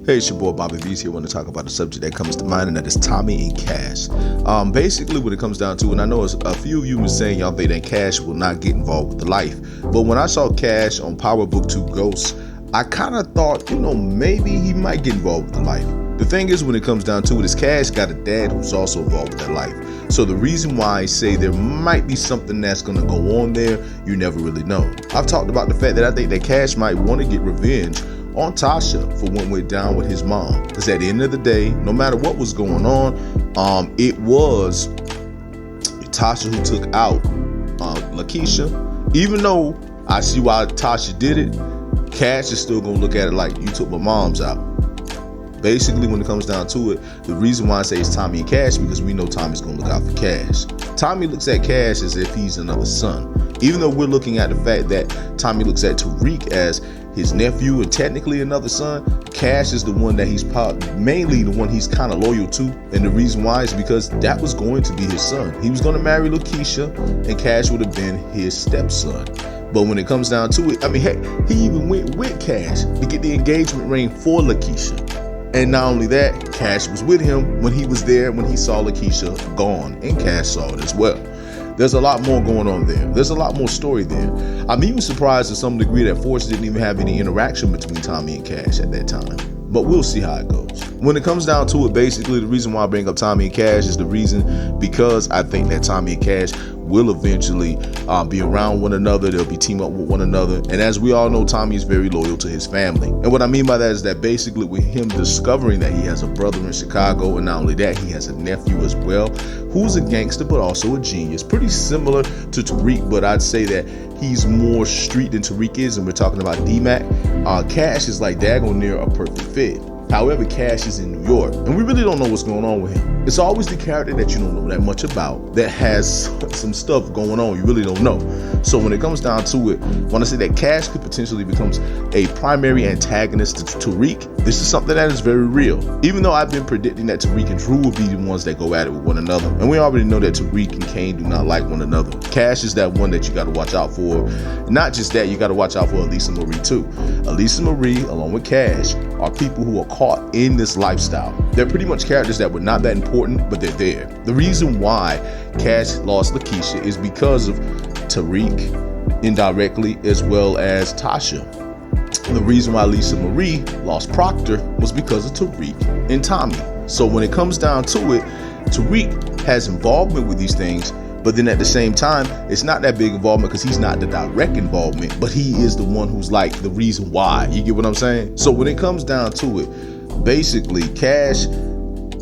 Hey, it's your boy Bobby V's here. I want to talk about a subject that comes to mind, and that is Tommy and Cash. Basically, what it comes down to, and I know a few of you were saying y'all think that Cash will not get involved with the life, but when I saw Cash on Power Book 2 Ghosts, I kind of thought, maybe he might get involved with the life. The thing is, when it comes down to it, is Cash got a dad who's also involved with that life. So the reason why I say there might be something that's going to go on there, you never really know. I've talked about the fact that I think that Cash might want to get revenge on Tasha for what went down with his mom. Because at the end of the day, no matter what was going on, it was Tasha who took out Lakeisha. Even though I see why Tasha did it, Cash is still going to look at it like, you took my mom's out. Basically, when it comes down to it, the reason why I say it's Tommy and Cash, because we know Tommy's going to look out for Cash. Tommy looks at Cash as if he's another son. Even though we're looking at the fact that Tommy looks at Tariq as his nephew and technically another son, Cash is the one that he's mainly the one he's kind of loyal to. And the reason why is because that was going to be his son. He was going to marry Lakeisha, and Cash would have been his stepson. But when it comes down to it, he even went with Cash to get the engagement ring for Lakeisha. And not only that, Cash was with him when he was there when he saw Lakeisha gone, and Cash saw it as well. There's a lot more going on there. There's a lot more story there. I'm even surprised to some degree that Force didn't even have any interaction between Tommy and Cash at that time. But we'll see how it goes. When it comes down to it, basically, the reason why I bring up Tommy and Cash is the reason because I think that Tommy and Cash will eventually be around one another. They'll be team up with one another. And as we all know, Tommy is very loyal to his family. And what I mean by that is that basically with him discovering that he has a brother in Chicago, and not only that, he has a nephew as well, who's a gangster but also a genius. Pretty similar to Tariq, but I'd say that he's more street than Tariq is, and we're talking about D-Mac. Cash is like daggone near a perfect fit. However, Cash is in New York, and we really don't know what's going on with him. It's always the character that you don't know that much about that has some stuff going on you really don't know. So when it comes down to it, when I say that Cash could potentially become a primary antagonist to Tariq, this is something that is very real. Even though I've been predicting that Tariq and Drew will be the ones that go at it with one another, and we already know that Tariq and Kane do not like one another. Cash is that one that you got to watch out for. Not just that, you got to watch out for Elisa Marie too. Elisa Marie, along with Cash, are people who are caught in this lifestyle. They're pretty much characters that were not that important, but they're there. The reason why Cash lost Lakeisha is because of Tariq indirectly, as well as Tasha. The reason why Lisa Marie lost Proctor was because of Tariq and Tommy. So when it comes down to it, Tariq has involvement with these things, but then at the same time, it's not that big involvement because he's not the direct involvement, but he is the one who's like the reason why. You get what I'm saying? So when it comes down to it, basically Cash,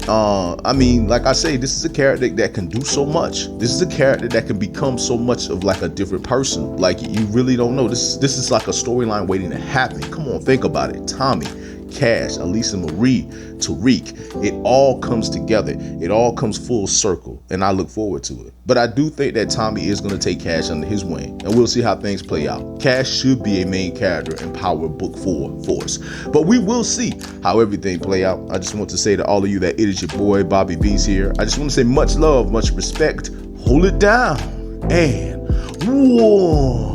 like I say, this is a character that can do so much. This is a character that can become so much of like a different person. Like you really don't know. This is like a storyline waiting to happen. Come on, think about it. Tommy, Cash, Elisa Marie, Tariq, it all comes together. It all comes full circle, and I look forward to it. But I do think that Tommy is going to take Cash under his wing, and we'll see how things play out. Cash should be a main character in Power Book 4 Force, but we will see how everything play out. I just want to say to all of you that it is your boy Bobby V's here. I just want to say much love, much respect, hold it down, and war.